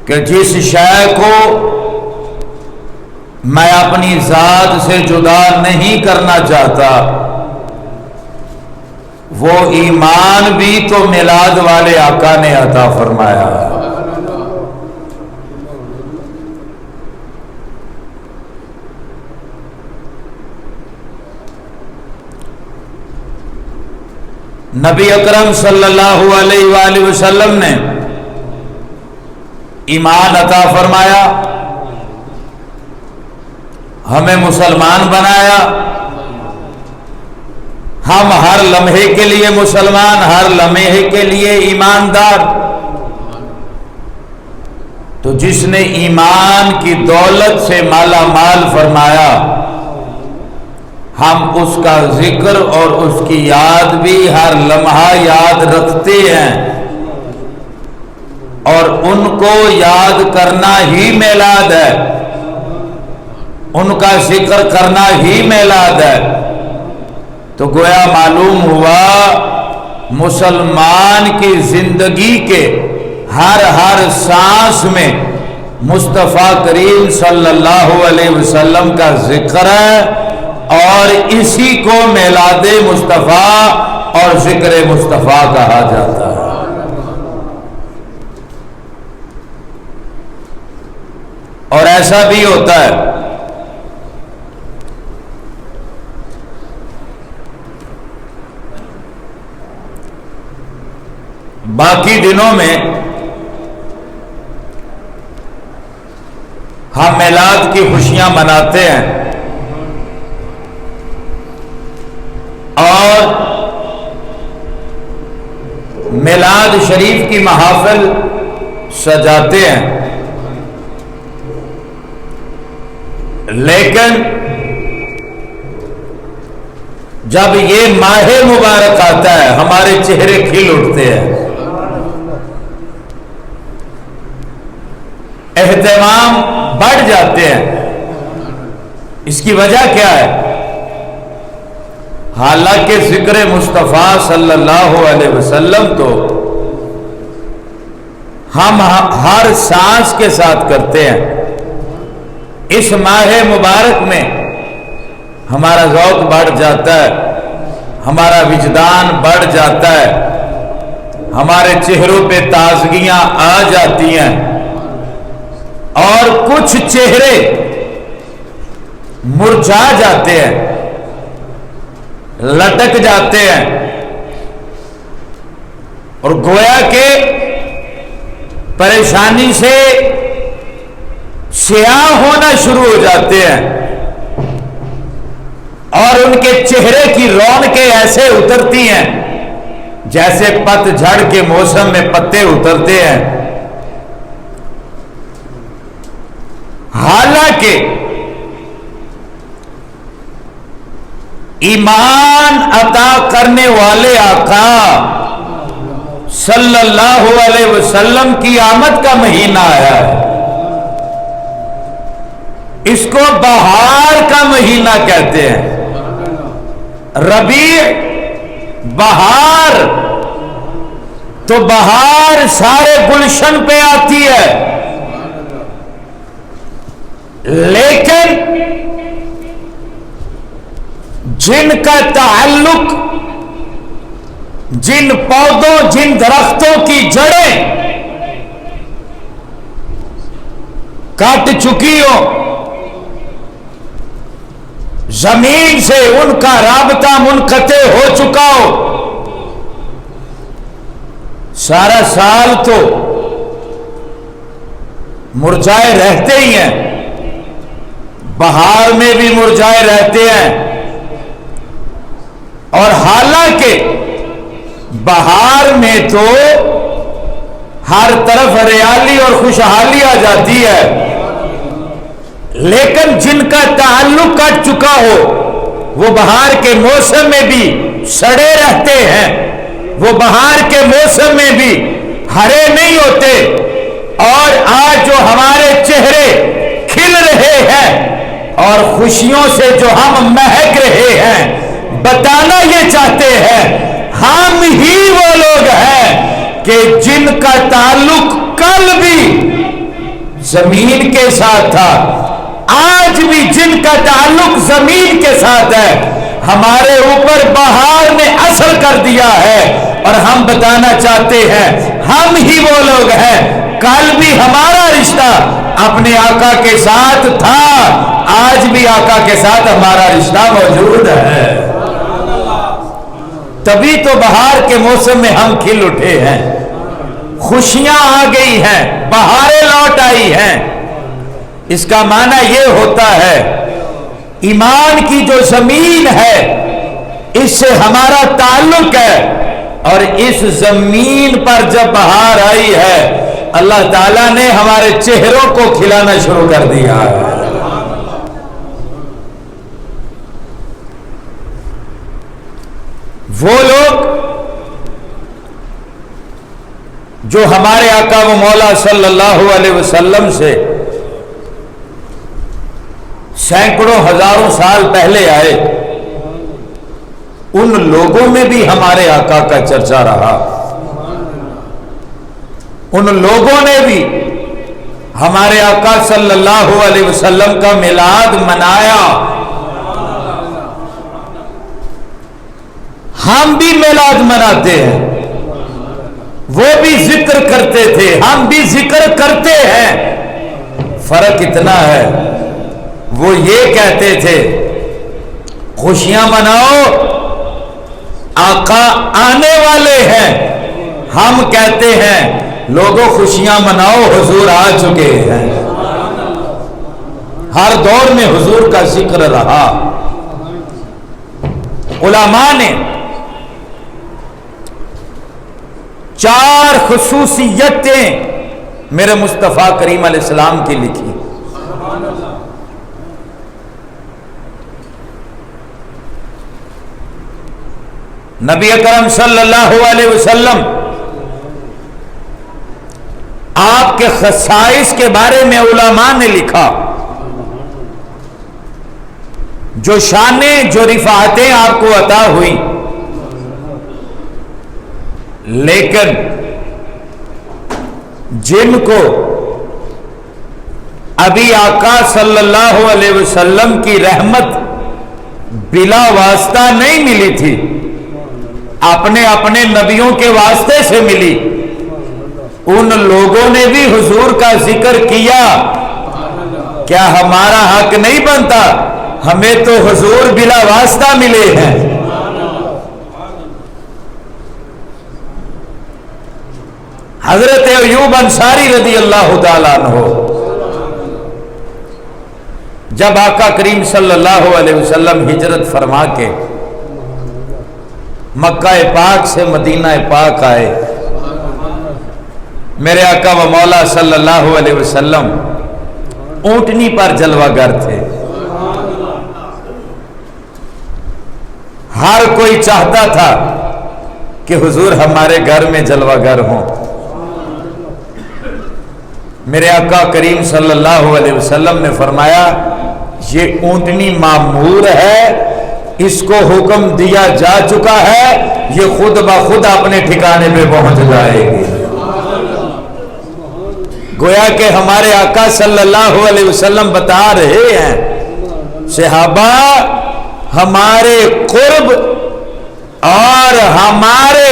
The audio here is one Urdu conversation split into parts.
کہ جس شے کو میں اپنی ذات سے جدا نہیں کرنا چاہتا وہ ایمان بھی تو میلاد والے آقا نے عطا فرمایا ہے۔ نبی اکرم صلی اللہ علیہ وآلہ وسلم نے ایمان عطا فرمایا، ہمیں مسلمان بنایا، ہم ہر لمحے کے لیے مسلمان، ہر لمحے کے لیے ایماندار۔ تو جس نے ایمان کی دولت سے مالا مال فرمایا، ہم اس کا ذکر اور اس کی یاد بھی ہر لمحہ یاد رکھتے ہیں، اور ان کو یاد کرنا ہی میلاد ہے، ان کا ذکر کرنا ہی میلاد ہے۔ تو گویا معلوم ہوا مسلمان کی زندگی کے ہر سانس میں مصطفیٰ کریم صلی اللہ علیہ وسلم کا ذکر ہے، اور اسی کو میلاد مصطفیٰ اور ذکر مصطفیٰ کہا جاتا ہے۔ اور ایسا بھی ہوتا ہے باقی دنوں میں ہم میلاد کی خوشیاں مناتے ہیں اور میلاد شریف کی محافل سجاتے ہیں، لیکن جب یہ ماہ مبارک آتا ہے ہمارے چہرے کھل اٹھتے ہیں، اہتمام بڑھ جاتے ہیں۔ اس کی وجہ کیا ہے؟ حالانکہ ذکر مصطفیٰ صلی اللہ علیہ وسلم تو ہم ہر سانس کے ساتھ کرتے ہیں، اس ماہ مبارک میں ہمارا ذوق بڑھ جاتا ہے، ہمارا وجدان بڑھ جاتا ہے، ہمارے چہروں پہ تازگیاں آ جاتی ہیں، اور کچھ چہرے مرجھا جاتے ہیں، لٹک جاتے ہیں، اور گویا کہ پریشانی سے سیاہ ہونا شروع ہو جاتے ہیں، اور ان کے چہرے کی رونقیں ایسے اترتی ہیں جیسے پت جھڑ کے موسم میں پتے اترتے ہیں۔ حالانکہ ایمان عطا کرنے والے آقا صلی اللہ علیہ وسلم کی آمد کا مہینہ آیا ہے، اس کو بہار کا مہینہ کہتے ہیں۔ ربیع بہار، تو بہار سارے گلشن پہ آتی ہے، لیکن جن کا تعلق جن پودوں جن درختوں کی جڑیں کٹ چکی ہو، زمین سے ان کا رابطہ منقطع ہو چکا ہو، سارا سال تو مرجھائے رہتے ہی ہیں، بہار میں بھی مرجھائے رہتے ہیں۔ اور حالانکہ بہار میں تو ہر طرف ہریالی اور خوشحالی آ جاتی ہے، لیکن جن کا تعلق کٹ چکا ہو وہ بہار کے موسم میں بھی سڑے رہتے ہیں، وہ بہار کے موسم میں بھی ہرے نہیں ہوتے۔ اور آج جو ہمارے چہرے کھل رہے ہیں اور خوشیوں سے جو ہم مہک رہے ہیں، بتانا یہ چاہتے ہیں ہم ہی وہ لوگ ہیں کہ جن کا تعلق کل بھی زمین کے ساتھ تھا، آج بھی جن کا تعلق زمین کے ساتھ ہے ہمارے اوپر بہار نے اثر کر دیا ہے، اور ہم بتانا چاہتے ہیں ہم ہی وہ لوگ ہیں، کل بھی ہمارا رشتہ اپنے آقا کے ساتھ تھا، آج بھی آقا کے ساتھ ہمارا رشتہ موجود ہے۔ تبھی تو بہار کے موسم میں ہم کھل اٹھے ہیں، خوشیاں آ گئی ہیں، بہاریں لوٹ آئی ہیں۔ اس کا معنی یہ ہوتا ہے ایمان کی جو زمین ہے اس سے ہمارا تعلق ہے، اور اس زمین پر جب بہار آئی ہے اللہ تعالیٰ نے ہمارے چہروں کو کھلانا شروع کر دیا ہے۔ وہ لوگ جو ہمارے آقا و مولا صلی اللہ علیہ وسلم سے سینکڑوں ہزاروں سال پہلے آئے، ان لوگوں میں بھی ہمارے آقا کا چرچا رہا، ان لوگوں نے بھی ہمارے آقا صلی اللہ علیہ وسلم کا میلاد منایا۔ ہم بھی میلاد مناتے ہیں، وہ بھی ذکر کرتے تھے، ہم بھی ذکر کرتے ہیں، فرق اتنا ہے وہ یہ کہتے تھے خوشیاں مناؤ آقا آنے والے ہیں، ہم کہتے ہیں لوگوں خوشیاں مناؤ حضور آ چکے ہیں۔ ہر دور میں حضور کا ذکر رہا۔ علماء نے 4 خصوصیتیں میرے مصطفیٰ کریم علیہ السلام کی لکھی۔ نبی اکرم صلی اللہ علیہ وسلم آپ کے خصائص کے بارے میں علماء نے لکھا، جو شانیں جو رفعتیں آپ کو عطا ہوئی، لیکن جن کو ابھی آقا صلی اللہ علیہ وسلم کی رحمت بلا واسطہ نہیں ملی تھی، اپنے اپنے نبیوں کے واسطے سے ملی، ان لوگوں نے بھی حضور کا ذکر کیا۔ کیا ہمارا حق نہیں بنتا؟ ہمیں تو حضور بلا واسطہ ملے ہیں۔ حضرت ایوب انصاری رضی اللہ تعالیٰ عنہ جب آقا کریم صلی اللہ علیہ وسلم ہجرت فرما کے مکہ پاک سے مدینہ پاک آئے، میرے آقا و مولا صلی اللہ علیہ وسلم اونٹنی پر جلوہ گر تھے۔ ہر کوئی چاہتا تھا کہ حضور ہمارے گھر میں جلوہ گر ہوں۔ میرے آقا کریم صلی اللہ علیہ وسلم نے فرمایا یہ اونٹنی معمور ہے، اس کو حکم دیا جا چکا ہے، یہ خود بخود اپنے ٹھکانے پہ پہنچ جائے گی۔ گویا کہ ہمارے آقا صلی اللہ علیہ وسلم بتا رہے ہیں صحابہ ہمارے قرب اور ہمارے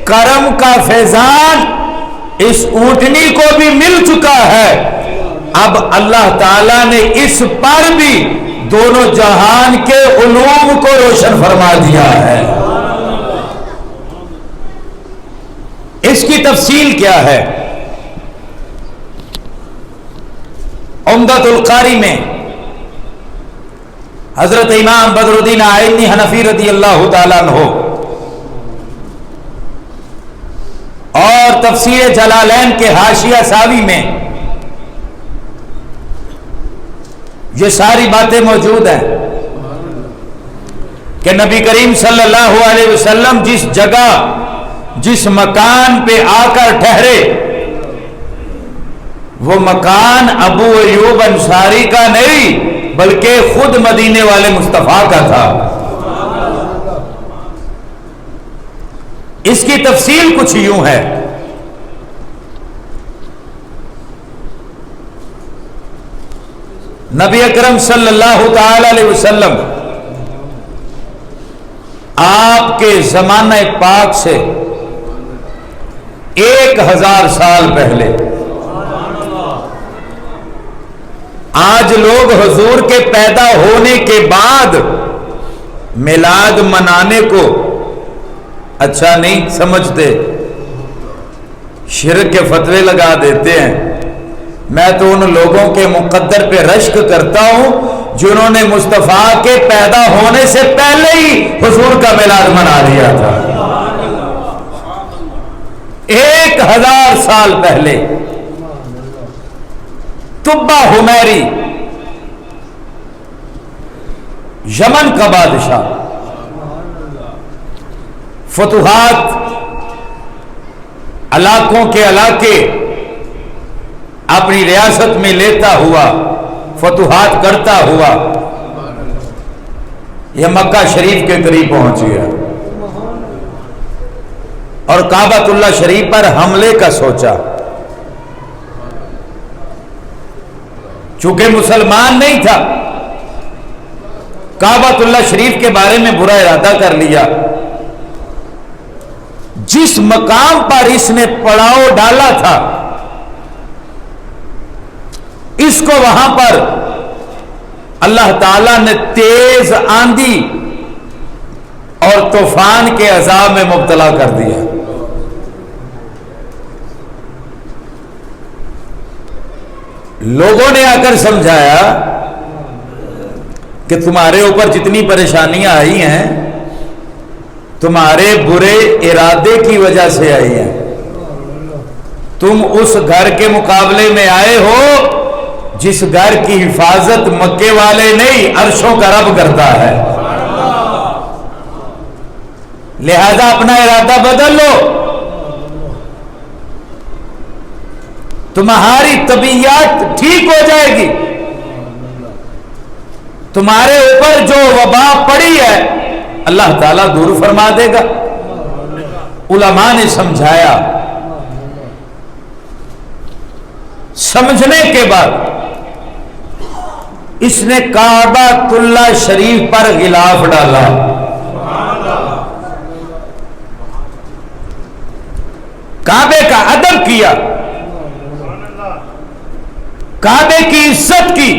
کرم کا فیضان اس اونٹنی کو بھی مل چکا ہے، اب اللہ تعالیٰ نے اس پر بھی دونوں جہان کے علوم کو روشن فرما دیا ہے۔ اس کی تفصیل کیا ہے؟ عمدۃ القاری میں حضرت امام بدر الدین عینی حنفی رضی اللہ تعالیٰ عنہ اور تفسیر جلالین کے حاشیہ ساوی میں یہ ساری باتیں موجود ہیں کہ نبی کریم صلی اللہ علیہ وسلم جس جگہ جس مکان پہ آ کر ٹھہرے وہ مکان ابو ایوب انصاری کا نہیں بلکہ خود مدینے والے مصطفیٰ کا تھا۔ اس کی تفصیل کچھ یوں ہے نبی اکرم صلی اللہ تعالی علیہ وسلم آپ کے زمانہ پاک سے 1000 سال پہلے آج لوگ حضور کے پیدا ہونے کے بعد میلاد منانے کو اچھا نہیں سمجھتے، شرک کے فتوے لگا دیتے ہیں۔ میں تو ان لوگوں کے مقدر پہ رشک کرتا ہوں جنہوں نے مصطفیٰ کے پیدا ہونے سے پہلے ہی حضور کا میلاد منا لیا تھا۔ 1000 سال پہلے طبہ حمیری یمن کا بادشاہ فتوحات علاقوں کے علاقے اپنی ریاست میں لیتا ہوا، فتوحات کرتا ہوا، یہ مکہ شریف کے قریب پہنچ گیا اور کعبۃ اللہ شریف پر حملے کا سوچا۔ چونکہ مسلمان نہیں تھا، کعبۃ اللہ شریف کے بارے میں برا ارادہ کر لیا۔ جس مقام پر اس نے پڑاؤ ڈالا تھا، اس کو وہاں پر اللہ تعالیٰ نے تیز آندھی اور طوفان کے عذاب میں مبتلا کر دیا۔ لوگوں نے آ کر سمجھایا کہ تمہارے اوپر جتنی پریشانیاں آئی ہیں تمہارے برے ارادے کی وجہ سے آئی ہیں۔ تم اس گھر کے مقابلے میں آئے ہو جس گھر کی حفاظت مکے والے نہیں عرشوں کا رب کرتا ہے، لہذا اپنا ارادہ بدل لو، تمہاری طبیعت ٹھیک ہو جائے گی، تمہارے اوپر جو وبا پڑی ہے اللہ تعالیٰ دور فرما دے گا۔ علماء نے سمجھایا، سمجھنے کے بعد اس نے کعبۃ اللہ شریف پر غلاف ڈالا۔ کعبے کا ادب کیا، کعبے کی عزت کی،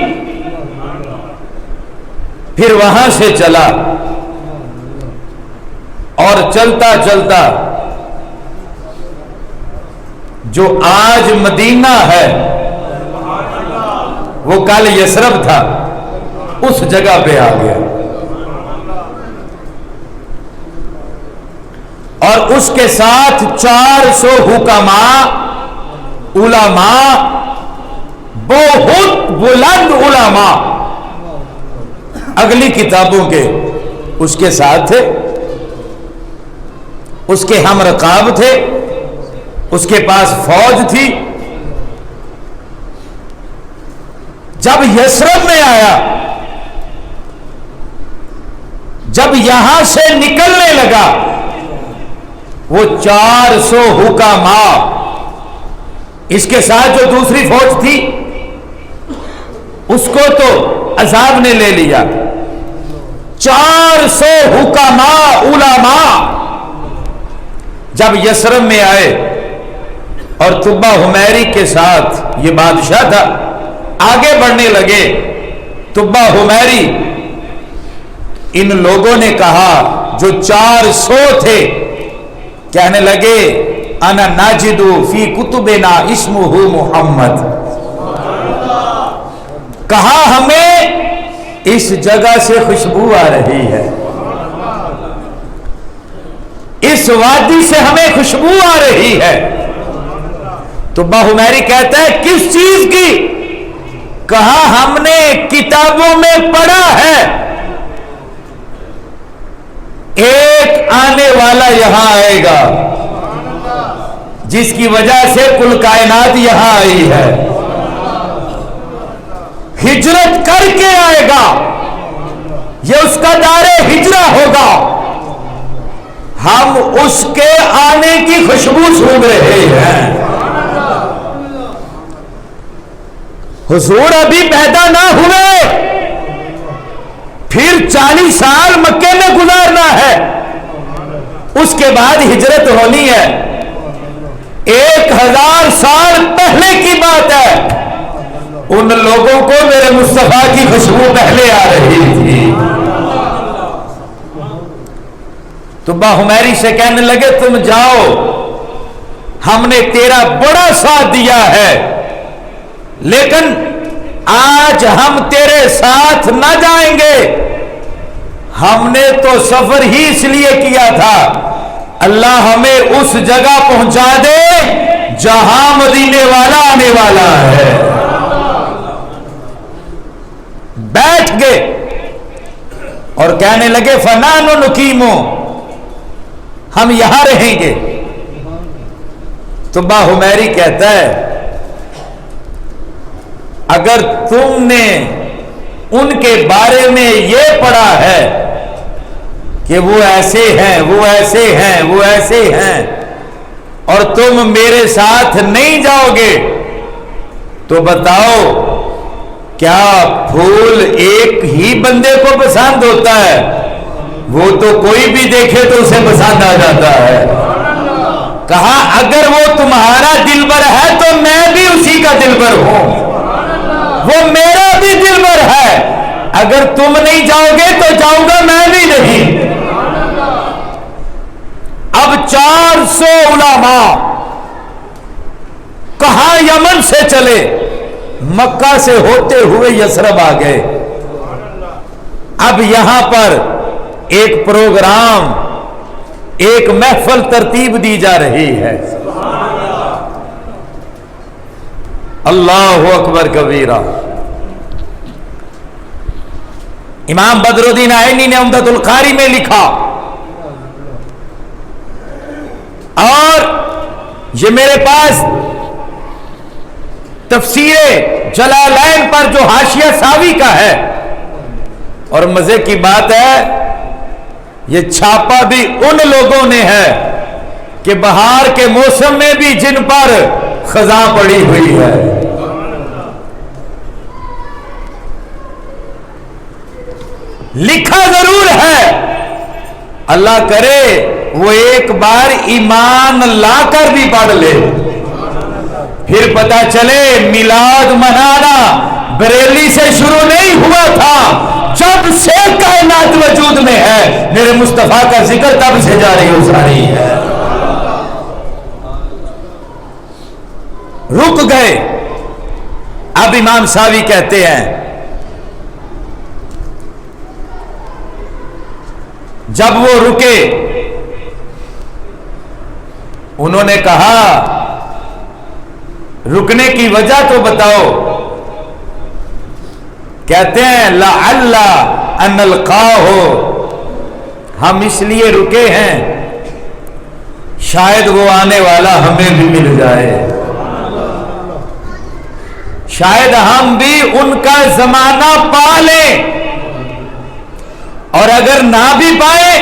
پھر وہاں سے چلا اور چلتا چلتا جو آج مدینہ ہے وہ کل یثرب تھا، اس جگہ پہ آ گیا اور اس کے ساتھ 400 حکماء علماء، بہت بلند علماء اگلی کتابوں کے اس کے ساتھ تھے، اس کے ہم رکاب تھے، اس کے پاس فوج تھی۔ جب یثرب میں آیا، جب یہاں سے نکلنے لگا، وہ 400 حکماء، اس کے ساتھ جو دوسری فوج تھی اس کو تو عذاب نے لے لیا، 400 حکماء علماء جب یثرب میں آئے اور طبہ حمیری کے ساتھ، یہ بادشاہ تھا، آگے بڑھنے لگے، طبہ حمیری ان لوگوں نے کہا جو 400 تھے، کہنے لگے انا ناجد فی کتبنا اسمہ محمد، کہا ہمیں اس جگہ سے خوشبو آ رہی ہے، اس وادی سے ہمیں خوشبو آ رہی ہے۔ تو حمیری کہتا ہے کس چیز کی؟ کہا ہم نے کتابوں میں پڑھا ہے ایک آنے والا یہاں آئے گا جس کی وجہ سے کل کائنات یہاں آئی ہے، ہجرت کر کے آئے گا، یہ اس کا دار ہجرہ ہوگا، ہم اس کے آنے کی خوشبو سونگ رہے ہیں۔ حضور ابھی پیدا نہ ہوئے، پھر 40 سال مکے میں گزارنا ہے، اس کے بعد ہجرت ہونی ہے۔ 1000 سال پہلے کی بات ہے، ان لوگوں کو میرے مصطفیٰ کی خوشبو پہلے آ رہی تھی۔ تو باحمیری سے کہنے لگے تم جاؤ، ہم نے تیرا بڑا ساتھ دیا ہے، لیکن آج ہم تیرے ساتھ نہ جائیں گے، ہم نے تو سفر ہی اس لیے کیا تھا اللہ ہمیں اس جگہ پہنچا دے جہاں مدینے والا آنے والا ہے۔ بیٹھ گئے اور کہنے لگے فنان و نقیمو، ہم یہاں رہیں گے۔ تو باحمیری کہتا ہے اگر تم نے ان کے بارے میں یہ پڑھا ہے کہ وہ ایسے ہیں، وہ ایسے ہیں، وہ ایسے ہیں، اور تم میرے ساتھ نہیں جاؤ گے، تو بتاؤ کیا پھول ایک ہی بندے کو پسند ہوتا ہے؟ وہ تو کوئی بھی دیکھے تو اسے پسند آ جاتا ہے۔ کہا اگر وہ تمہارا دلبر ہے تو میں بھی اسی کا دلبر ہوں، وہ میرا بھی دلبر ہے، اگر تم نہیں جاؤ گے تو جاؤں گا میں بھی نہیں۔ اب 400 علماء کہاں یمن سے چلے، مکہ سے ہوتے ہوئے یثرب آ گئے۔ اب یہاں پر ایک پروگرام، ایک محفل ترتیب دی جا رہی ہے۔ اللہ اکبر کبیرہ۔ امام بدر الدین عینی نے عمدۃ القاری میں لکھا، اور یہ میرے پاس تفسیر جلالین پر جو حاشیہ ساوی کا ہے، اور مزے کی بات ہے یہ چھاپا بھی ان لوگوں نے ہے کہ بہار کے موسم میں بھی جن پر خزاں پڑی ہوئی ہے۔ لکھا ضرور ہے، اللہ کرے وہ ایک بار ایمان لا کر بھی پڑھ لے، پھر پتا چلے میلاد منانا بریلی سے شروع نہیں ہوا تھا، جب سے کائنات وجود میں ہے میرے مصطفیٰ کا ذکر تب سے جاری ہو رہی ہے۔ رک گئے۔ اب امام ساوی کہتے ہیں جب وہ رکے انہوں نے کہا رکنے کی وجہ تو بتاؤ۔ کہتے ہیں لعل ان نلقاہ، ہم اس لیے رکے ہیں شاید وہ آنے والا ہمیں بھی مل جائے، شاید ہم بھی ان کا زمانہ پا لیں، اور اگر نہ بھی پائے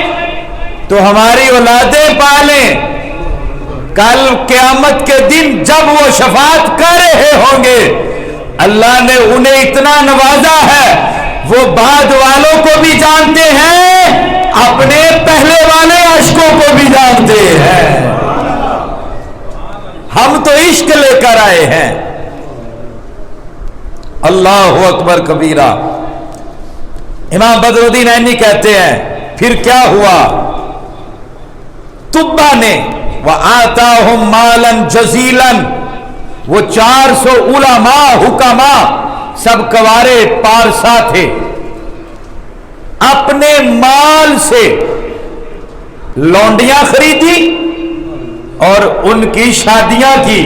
تو ہماری اولادیں پا لیں۔ کل قیامت کے دن جب وہ شفاعت کر رہے ہوں گے، اللہ نے انہیں اتنا نوازا ہے وہ بعد والوں کو بھی جانتے ہیں، اپنے پہلے والے عاشقوں کو بھی جانتے ہیں۔ ہم تو عشق لے کر آئے ہیں۔ اللہ اکبر کبیرہ۔ امام بدر الدین عینی کہتے ہیں پھر کیا ہوا؟ طبہ نے وَآتَاهُمْ مَالًا جَزِيلًا، وہ 400 علماء حکماء سب کوارے پارسا تھے، اپنے مال سے لونڈیاں خریدی اور ان کی شادیاں کی۔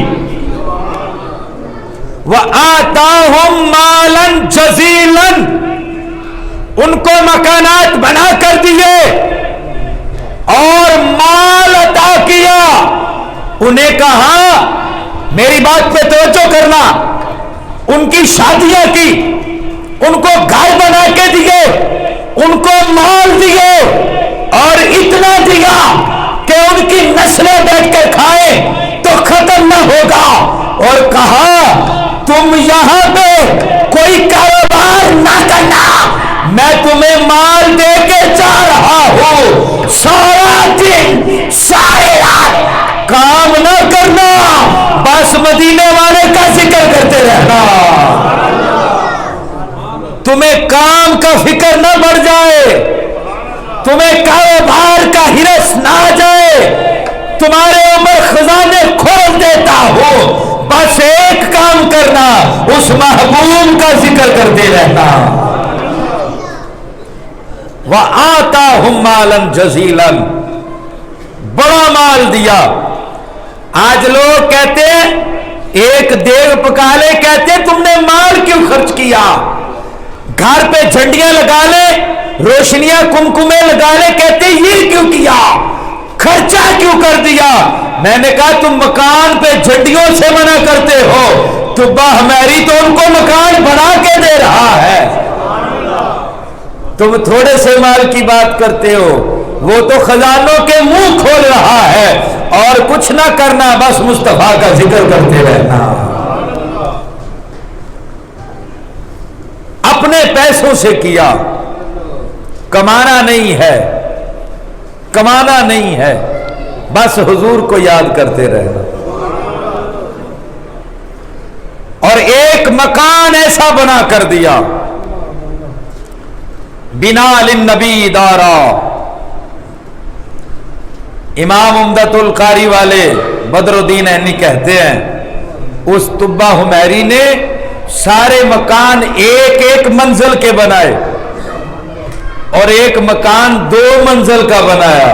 وَآتَاهُمْ مَالًا جَزِيلًا، ان کو مکانات بنا کر دیے اور مال عطا کیا۔ انہیں کہا میری بات پہ توجہ کرنا، ان کی شادیاں کی، ان کو گھر بنا کے دیے، ان کو مال دیے، اور اتنا دیا کہ ان کی نسلیں بیٹھ کر کھائیں تو ختم نہ ہوگا، اور کہا تم یہاں پہ کام کا فکر نہ بڑھ جائے، تمہیں کاروبار کا ہرس نہ آ جائے، تمہارے اوپر خزانے کھول دیتا ہو، بس ایک کام کرنا، اس محبوب کا ذکر کرتے رہنا۔ وَآتَاهُمْ مَالًا جَزِيلًا، بڑا مال دیا۔ آج لوگ کہتے ہیں ایک دیگ پکا لے، کہتے ہیں تم نے مال کیوں خرچ کیا؟ گھر پہ جھنڈیاں لگا لے، روشنیاں کمکمے لگا لے، کہتے ہیں یہ کیوں کیا؟ خرچہ کیوں کر دیا؟ میں نے کہا تم مکان پہ جھنڈیوں سے منع کرتے ہو، طبہ حمیری تو ان کو مکان بنا کے دے رہا ہے، تم تھوڑے سے مال کی بات کرتے ہو، وہ تو خزانوں کے منہ کھول رہا ہے، اور کچھ نہ کرنا، بس مصطفیٰ کا ذکر کرتے رہنا۔ اپنے پیسوں سے کیا، کمانا نہیں ہے، کمانا نہیں ہے، بس حضور کو یاد کرتے رہنا۔ اور ایک مکان ایسا بنا کر دیا، بنا للنبی دارا۔ امام عمدۃ القاری والے بدر الدین عینی کہتے ہیں اس طبہ حمیری نے سارے مکان ایک ایک منزل کے بنائے، اور ایک مکان 2 منزل کا بنایا۔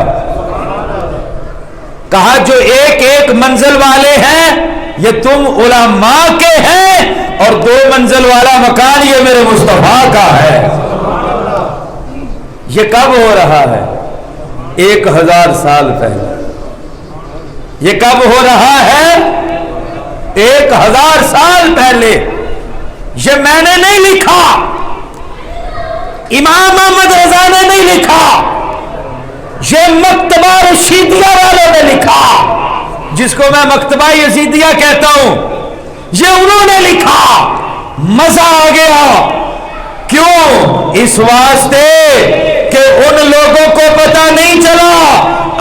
کہا جو ایک ایک منزل والے ہیں یہ تم علماء کے ہیں، اور 2 منزل والا مکان یہ میرے مصطفیٰ کا ہے۔ یہ کب ہو رہا ہے؟ 1000 سال پہلے۔ یہ کب ہو رہا ہے؟ 1000 سال پہلے۔ یہ میں نے نہیں لکھا، امام احمد رضا نے نہیں لکھا، یہ مکتبہ رشیدیہ والوں نے لکھا، جس کو میں مکتبہ یزیدیہ کہتا ہوں، یہ انہوں نے لکھا۔ مزہ آ گیا، کیوں؟ اس واسطے کہ ان لوگوں کو پتہ نہیں چلا،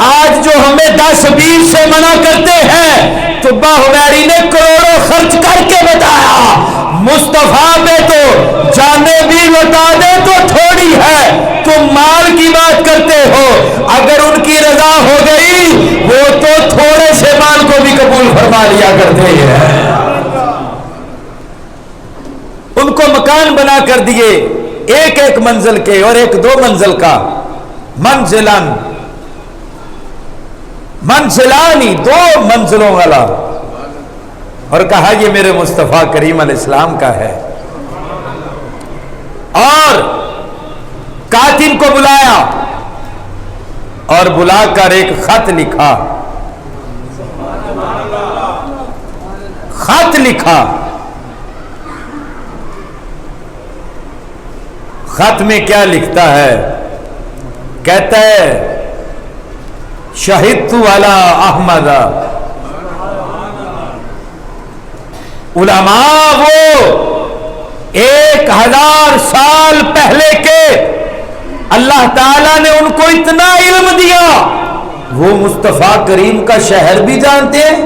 آج جو ہمیں 10-20 سے منع کرتے ہیں، طبہ حمیری نے کروڑوں خرچ کر کے بتایا، مصطفیٰ پہ تو جانیں بھی بتا دے تو تھوڑی ہے، تم مال کی بات کرتے ہو، اگر ان کی رضا ہو گئی وہ تو تھوڑے سے مال کو بھی قبول فرما لیا کرتے ہیں۔ ان کو مکان بنا کر دیے، ایک ایک منزل کے، اور ایک 2 منزل کا، منزلانی 2 منزلوں والا، اور کہا یہ میرے مصطفیٰ کریم علیہ السلام کا ہے۔ اور کاتب کو بلایا اور بلا کر ایک خط لکھا، خط لکھا۔ خط میں کیا لکھتا ہے؟ کہتا ہے شہدت علی احمد، علماء وہ 1000 سال پہلے کے اللہ تعالیٰ نے ان کو اتنا علم دیا، وہ مصطفیٰ کریم کا شہر بھی جانتے ہیں،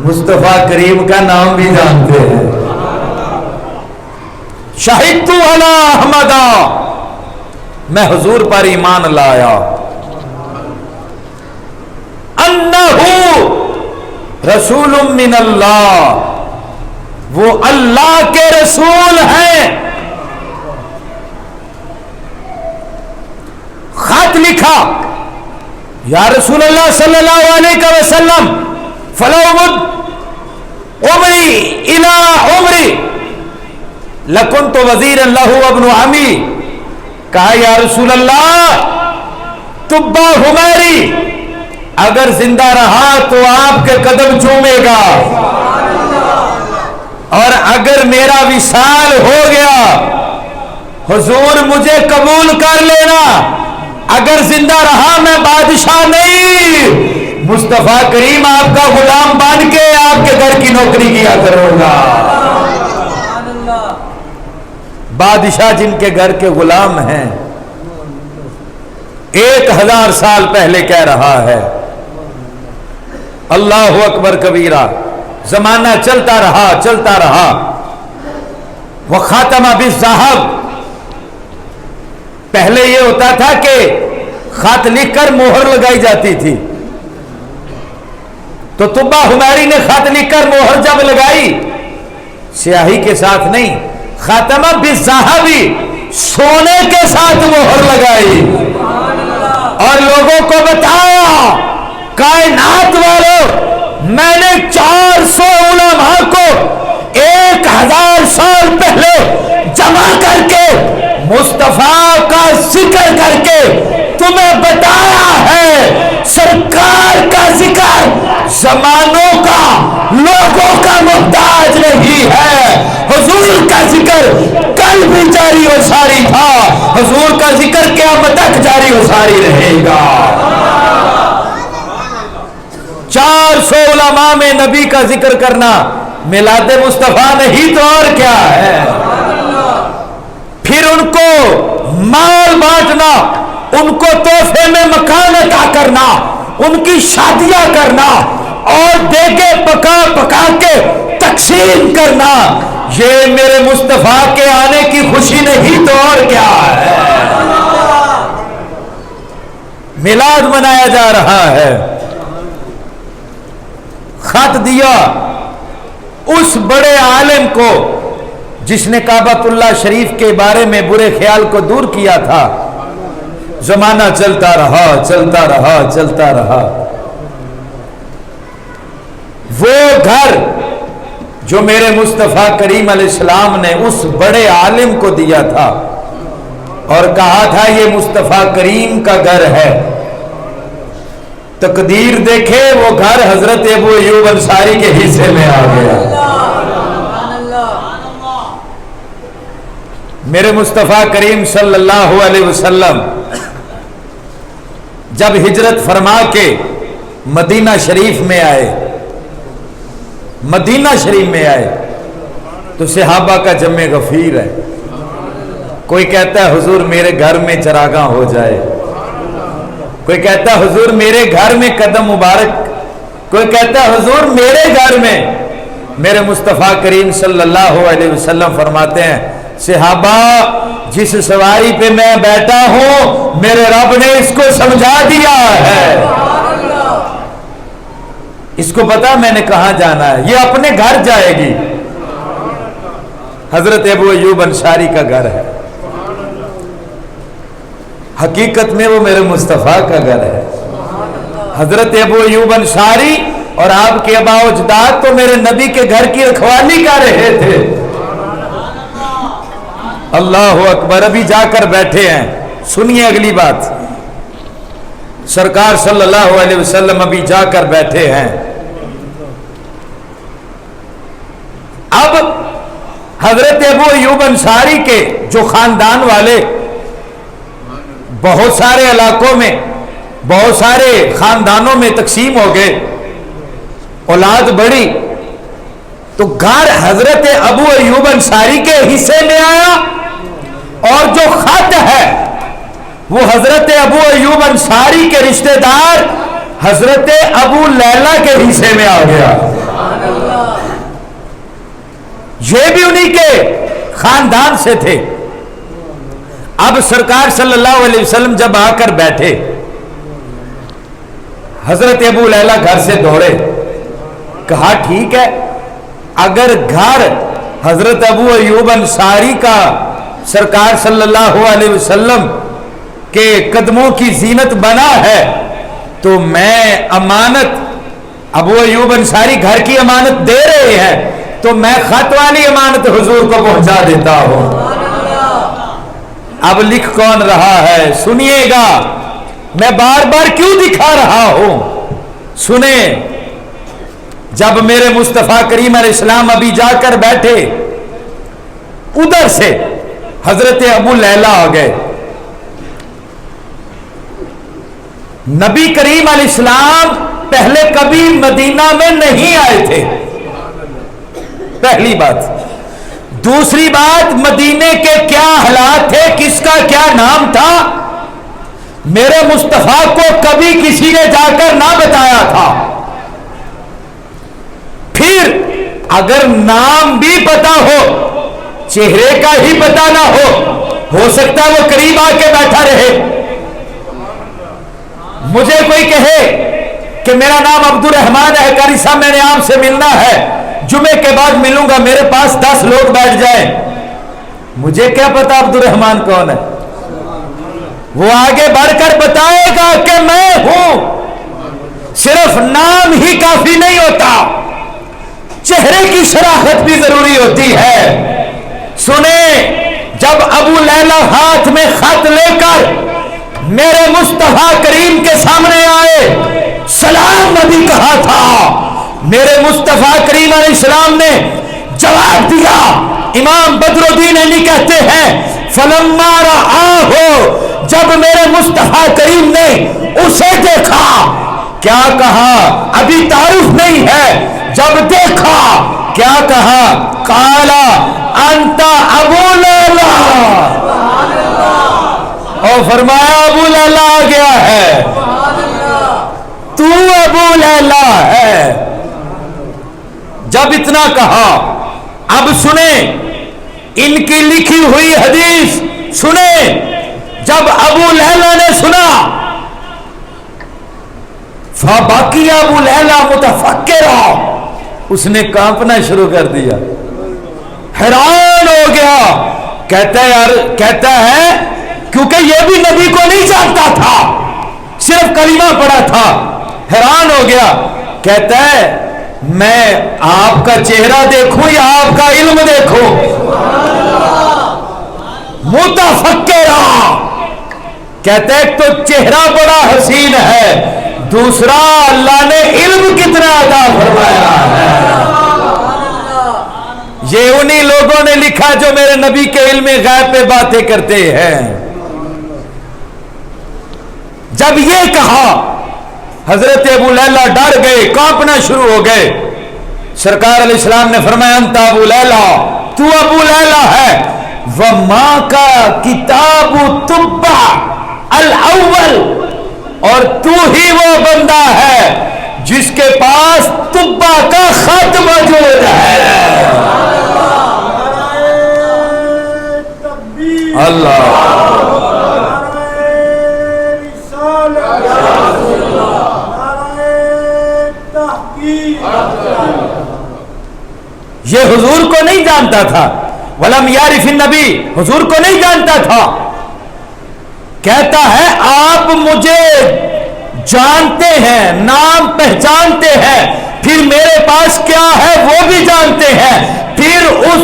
مصطفیٰ کریم کا نام بھی جانتے ہیں۔ شہدت علی احمد، میں حضور پر ایمان لایا، انہ رسول من اللہ، وہ اللہ کے رسول ہیں۔ خط لکھا، یا رسول اللہ صلی اللہ علیہ وسلم فلو مد عمری الى عمری لکنت وزیر اللہ ابن عمی۔ کہا یا رسول اللہ طبہ حمیری اگر زندہ رہا تو آپ کے قدم چومے گا، اور اگر میرا وصال ہو گیا حضور مجھے قبول کر لینا، اگر زندہ رہا میں بادشاہ نہیں، مصطفیٰ کریم آپ کا غلام بن کے آپ کے گھر کی نوکری کیا کروں گا۔ بادشاہ جن کے گھر کے غلام ہیں، 1000 سال پہلے کہہ رہا ہے۔ اللہ اکبر کبیرہ۔ زمانہ چلتا رہا چلتا رہا، وخاتم بالذہب، پہلے یہ ہوتا تھا کہ خط لکھ کر مہر لگائی جاتی تھی، تو طبہ حمیری نے خط لکھ کر مہر جب لگائی، سیاہی کے ساتھ نہیں، خاتمہ بالذہبی، سونے کے ساتھ مہر لگائی اور لوگوں کو بتایا کائنات والوں، میں نے 400 علماء کو 1000 سال پہلے جمع کر کے مصطفیٰ کا ذکر کر کے تمہیں بتایا ہے، سرکار کا ذکر زمانوں کا لوگوں کا محتاج نہیں ہے، حضور کا ذکر کل بھی جاری و ساری تھا، حضور کا ذکر قیامت تک جاری و ساری رہے گا۔ 400 علماء میں نبی کا ذکر کرنا میلاد مصطفیٰ نہیں تو اور کیا ہے؟ پھر ان کو مال بانٹنا، ان کو تحفے میں مکان عطا کرنا، ان کی شادیاں کرنا اور دیگے پکا پکا کے تقسیم کرنا، یہ میرے مصطفیٰ کے آنے کی خوشی نہیں تو اور کیا ہے؟ میلاد منایا جا رہا ہے۔ خط دیا اس بڑے عالم کو جس نے کعبۃ اللہ شریف کے بارے میں برے خیال کو دور کیا تھا۔ زمانہ چلتا رہا چلتا رہا چلتا رہا، وہ گھر جو میرے مصطفیٰ کریم علیہ السلام نے اس بڑے عالم کو دیا تھا اور کہا تھا یہ مصطفیٰ کریم کا گھر ہے، تقدیر دیکھے وہ گھر حضرت ابو ایوب انصاری کے حصے میں آ گیا۔ میرے مصطفیٰ کریم صلی اللہ علیہ وسلم جب ہجرت فرما کے مدینہ شریف میں آئے، مدینہ شریف میں آئے تو صحابہ کا جمع غفیر ہے۔ کوئی کہتا ہے حضور میرے گھر میں چراغاں ہو جائے، کوئی کہتا ہے حضور میرے گھر میں قدم مبارک، کوئی کہتا ہے حضور میرے گھر میں۔ میرے مصطفیٰ کریم صلی اللہ علیہ وسلم فرماتے ہیں صحابہ جس سواری پہ میں بیٹھا ہوں میرے رب نے اس کو سمجھا دیا ہے، اس کو پتا میں نے کہاں جانا ہے، یہ اپنے گھر جائے گی۔ حضرت ابو ایوب انصاری کا گھر ہے، حقیقت میں وہ میرے مصطفیٰ کا گھر ہے۔ حضرت ابو ایوب انصاری اور آپ کے آباء و اجداد تو میرے نبی کے گھر کی رکھوالی کر رہے تھے۔ اللہ اکبر، ابھی جا کر بیٹھے ہیں، سنیے اگلی بات، سرکار صلی اللہ علیہ وسلم ابھی جا کر بیٹھے ہیں۔ اب حضرت ابو ایوب انصاری کے جو خاندان والے بہت سارے علاقوں میں بہت سارے خاندانوں میں تقسیم ہو گئے، اولاد بڑی، تو گھر حضرت ابو ایوب انصاری کے حصے میں آیا اور جو خط ہے وہ حضرت ابو ایوب انصاری کے رشتہ دار حضرت ابو لیلہ کے حصے میں آ گیا۔ یہ بھی انہی کے خاندان سے تھے۔ اب سرکار صلی اللہ علیہ وسلم جب آ کر بیٹھے، حضرت ابو لیلہ گھر سے دوڑے، کہا ٹھیک ہے اگر گھر حضرت ابو ایوب انصاری کا سرکار صلی اللہ علیہ وسلم کے قدموں کی زینت بنا ہے تو میں امانت، ابو ایوب انصاری گھر کی امانت دے رہے ہیں تو میں خط والی امانت حضور کو پہنچا دیتا ہوں۔ اب لکھ کون رہا ہے سنیے گا، میں بار بار کیوں دکھا رہا ہوں، سنیں۔ جب میرے مصطفیٰ کریم علیہ السلام ابھی جا کر بیٹھے، ادھر سے حضرت ابو لیلہ آ گئے۔ نبی کریم علیہ السلام پہلے کبھی مدینہ میں نہیں آئے تھے، پہلی بات۔ دوسری بات، مدینے کے کیا حالات تھے، کس کا کیا نام تھا، میرے مصطفیٰ کو کبھی کسی نے جا کر نہ بتایا تھا۔ پھر اگر نام بھی پتا ہو، چہرے کا ہی پتا نہ ہو، ہو سکتا ہے وہ قریب آ کے بیٹھا رہے. مجھے کوئی کہے کہ میرا نام عبد الرحمان ہے، قاری صاحب میں نے آپ سے ملنا ہے، جمعے کے بعد ملوں گا، میرے پاس 10 لوگ بیٹھ جائیں، مجھے کیا پتا عبد الرحمان کون ہے؟ وہ آگے بڑھ کر بتائے گا کہ میں ہوں. صرف نام ہی کافی نہیں ہوتا، چہرے کی شراحت بھی ضروری ہوتی ہے. سنیں، جب ابو لیلہ ہاتھ میں خط لے کر میرے مصطفیٰ کریم کے سامنے آئے، سلام نبی کہا تھا، میرے مصطفیٰ کریم علیہ السلام نے جواب دیا. امام بدر الدین علی کہتے ہیں فلما رآہ، جب میرے مصطفیٰ کریم نے اسے دیکھا، کیا کہا؟ ابھی تعارف نہیں ہے. جب دیکھا کیا کہا؟ قالا انت ابو لیلہ، اور فرمایا ابو لیلہ آ گیا ہے، تو ابو لیلہ ہے. جب اتنا کہا، اب سنیں ان کی لکھی ہوئی حدیث سنیں. جب ابو لیلہ نے سنا، فبکی ابو لیلہ متفکرا، اس نے کانپنا شروع کر دیا، حیران ہو گیا. کہتا ہے کیونکہ یہ بھی نبی کو نہیں جانتا تھا، صرف کلمہ پڑھا تھا، حیران ہو گیا. کہتا ہے میں آپ کا چہرہ دیکھوں یا آپ کا علم دیکھوں؟ متفکرا کہتا ہے تو چہرہ بڑا حسین ہے، دوسرا اللہ نے علم کتنا عطا فرمایا ہے. یہ انہی لوگوں نے لکھا جو میرے نبی کے علم غیب پہ باتیں کرتے ہیں. جب یہ کہا حضرت ابو لیلہ ڈر گئے، کانپنا شروع ہو گئے. سرکار علیہ السلام نے فرمایا انت ابو لیلہ، تو ابو لیلہ ہے. وَمَا كَا كِتَابُ تُبَّعَ الْأَوَّلِ، اور تو ہی وہ بندہ ہے جس کے پاس تبا کا خط موجود ہے. اللہ یہ حضور کو نہیں جانتا تھا، ولم یعرف النبی، حضور کو نہیں جانتا تھا. کہتا ہے آپ مجھے جانتے ہیں، نام پہچانتے ہیں، پھر میرے پاس کیا ہے وہ بھی جانتے ہیں، پھر اس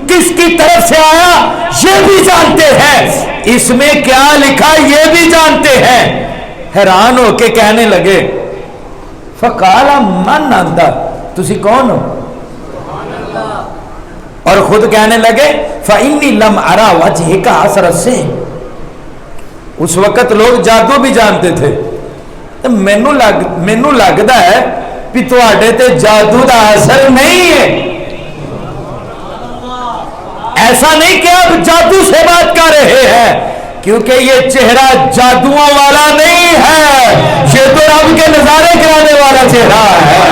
کس کی طرف سے آیا یہ بھی جانتے ہیں، اس میں کیا لکھا یہ بھی جانتے ہیں. حیران ہو کے کہنے لگے فقال من انت، تسی کون ہو؟ اور خود کہنے لگے فإنی لم ارى وجهك اثر السحر. اس وقت لوگ جادو بھی جانتے تھے. مینو لگتا ہے کہ تواڈے تے جادو دا اثر نہیں ہے. ایسا نہیں کہ آپ جادو سے بات کر رہے ہیں، کیونکہ یہ چہرہ جادوؤں والا نہیں ہے، یہ تو رب کے نظارے کرانے والا چہرہ ہے.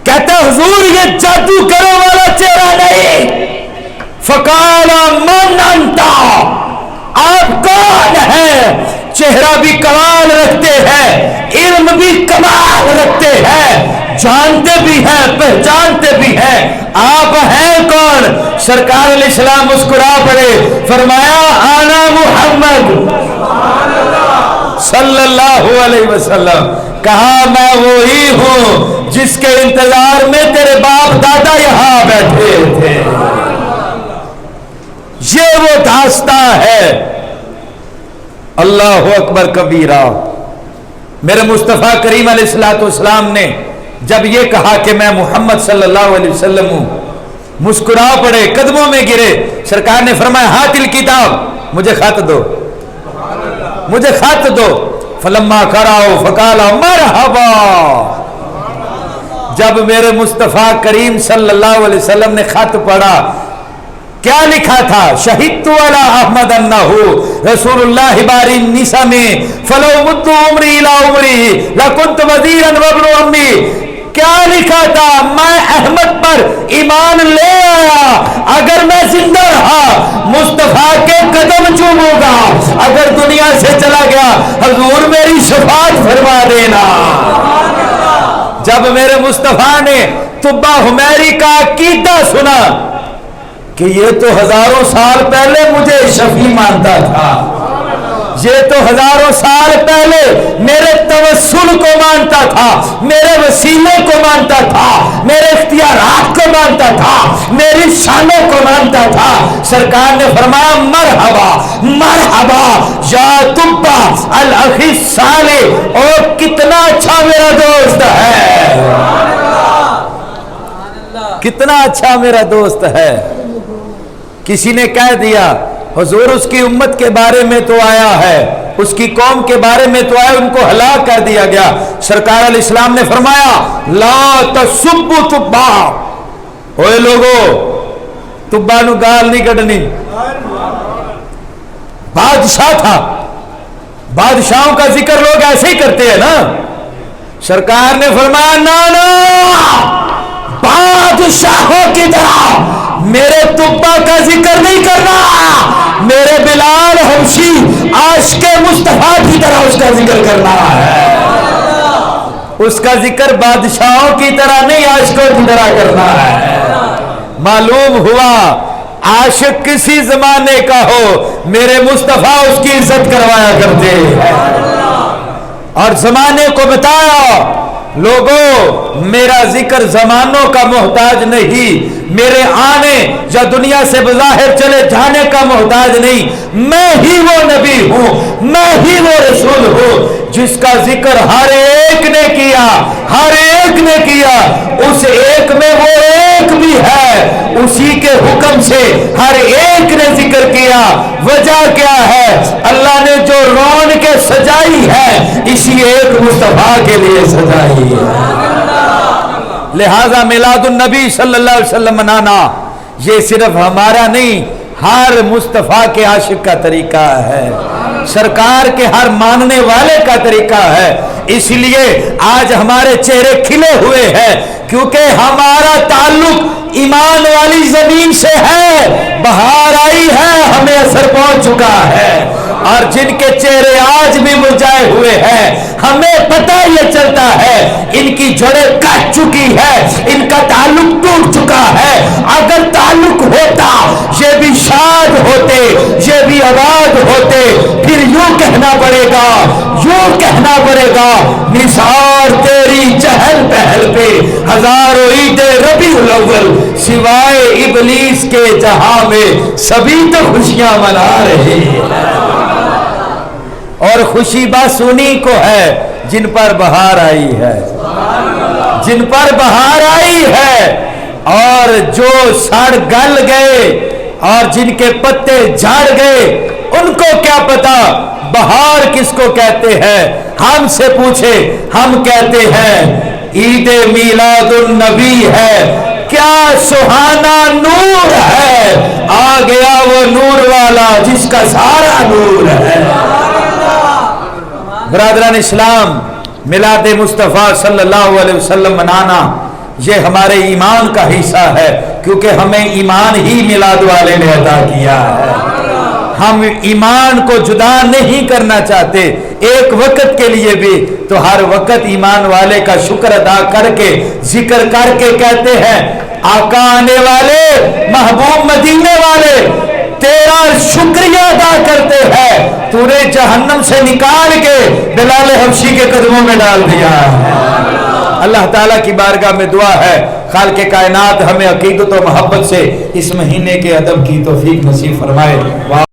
کہتا حضور یہ جادو کرنے والا چہرہ نہیں. فقال من انت، آپ کون ہیں؟ چہرہ بھی کمال رکھتے ہیں، علم بھی کمال رکھتے ہیں، جانتے بھی ہیں، پہچانتے بھی ہیں. آپ ہیں کون؟ سرکار علیہ السلام مسکرا پڑے، فرمایا انا محمد صلی اللہ علیہ وسلم. کہا میں وہی ہوں جس کے انتظار میں تیرے باپ دادا یہاں بیٹھے تھے. یہ وہ داستان ہے. اللہ اکبر کبیرہ. میرے مصطفیٰ کریم علیہ الصلوۃ والسلام نے جب یہ کہا کہ میں محمد صلی اللہ علیہ وسلم ہوں، مسکرا پڑے، قدموں میں گرے. سرکار نے فرمایا ہاتھ الکتاب، مجھے خط دو، مجھے خط دو. فلما قرأوا فقال مرحبا. جب میرے مصطفیٰ کریم صلی اللہ علیہ وسلم نے خط پڑھا، کیا لکھا تھا؟ شہدت علی احمد انہ رسول اللہ باری النساء میں فلو مت عمری الی عمری لکنت وزیرا وابن امی. کیا لکھا تھا؟ میں احمد پر ایمان لے آیا، اگر میں زندہ رہا مصطفیٰ کے قدم چوموں گا، اگر دنیا سے چلا گیا حضور میری شفاعت فرما دینا۔ جب میرے مصطفیٰ نے طبہ حمیری کا عقیدہ سنا کہ یہ تو ہزاروں سال پہلے مجھے شفیع مانتا تھا، یہ تو ہزاروں سال پہلے میرے توسل کو مانتا تھا، میرے وسیلے کو مانتا تھا، میرے اختیارات کو مانتا تھا، میری شانوں کو مانتا تھا، سرکار نے فرمایا مرحبا مرحبا یا طبہ الاخی الصالح، اور کتنا اچھا میرا دوست ہے، کتنا اچھا میرا دوست ہے۔ کسی نے کہہ دیا حضور اس کی امت کے بارے میں تو آیا ہے، اس کی قوم کے بارے میں تو آیا، ان کو ہلاک کر دیا گیا۔ سرکار علیہ السلام نے فرمایا لا تسبوا طبہ، اوے لوگو طبہ نو گال نہیں کڈنی، بادشاہ تھا، بادشاہوں کا ذکر لوگ ایسے ہی کرتے ہیں نا۔ سرکار نے فرمایا نا بادشاہوں کی طرح میرے طبہ کا ذکر نہیں کرنا، میرے بلال حبشی عاشق مصطفیٰ کی طرح اس کا ذکر کرنا ہے، اس کا ذکر بادشاہوں کی طرح نہیں عاشقوں کی طرح کرنا ہے۔ معلوم ہوا عاشق کسی زمانے کا ہو میرے مصطفیٰ اس کی عزت کروایا کرتے ہیں، اور زمانے کو بتایا لوگوں میرا ذکر زمانوں کا محتاج نہیں، میرے آنے یا دنیا سے بظاہر چلے جانے کا محتاج نہیں، میں ہی وہ نبی ہوں، میں ہی وہ رسول ہوں جس کا ذکر ہر ایک نے کیا، ہر ایک نے کیا، اس ایک میں وہ ایک بھی ہے، اسی کے حکم سے ہر ایک نے ذکر کیا۔ وجہ کیا ہے؟ اللہ نے جو رونقیں سجائی ہے اسی ایک مصطفیٰ کے لیے سجائی ہے، لہذا میلاد النبی صلی اللہ علیہ وسلم منانا یہ صرف ہمارا نہیں، ہر مصطفیٰ کے عاشق کا طریقہ ہے، سرکار کے ہر ماننے والے کا طریقہ ہے۔ اس لیے آج ہمارے چہرے کھلے ہوئے ہیں کیونکہ ہمارا تعلق ایمان والی زمین سے ہے، بہار آئی ہے، ہمیں اثر پہنچ چکا ہے، اور جن کے چہرے آج بھی مرجھائے ہوئے ہیں ہمیں پتہ یہ چلتا ہے ان کی جڑیں کٹ چکی ہے، ان کا تعلق ٹوٹ چکا ہے۔ اگر تعلق ہوتا یہ بھی شاد ہوتے، یہ بھی آباد ہوتے، پھر یوں کہنا پڑے گا، یوں کہنا پڑے گا نثار تیری چہل پہل پہ ہزاروں عید ربیع الاول، سوائے ابلیس کے جہاں میں سبھی تو خوشیاں منا رہے ہیں، اور خوشی بس انہی کو ہے جن پر بہار آئی ہے، جن پر بہار آئی ہے، اور جو سڑ گل گئے اور جن کے پتے جھڑ گئے ان کو کیا پتا بہار کس کو کہتے ہیں۔ ہم سے پوچھے ہم کہتے ہیں عید میلاد النبی ہے، کیا سہانا نور ہے، آ گیا وہ نور والا جس کا سارا نور ہے۔ برادران اسلام، میلاد مصطفیٰ صلی اللہ علیہ وسلم منانا یہ ہمارے ایمان کا حصہ ہے، کیونکہ ہمیں ایمان ہی میلاد والے نے عطا کیا ہے۔ ہم ایمان کو جدا نہیں کرنا چاہتے ایک وقت کے لیے بھی، تو ہر وقت ایمان والے کا شکر ادا کر کے ذکر کر کے کہتے ہیں آقا آنے والے، محبوب مدینے والے، تیرا شکریہ ادا کرتے ہیں، تو نے جہنم سے نکال کے بلال حبشی کے قدموں میں ڈال دیا ہے۔ اللہ تعالیٰ کی بارگاہ میں دعا ہے خالق کائنات ہمیں عقیدت و محبت سے اس مہینے کے ادب کی توفیق نصیب فرمائے۔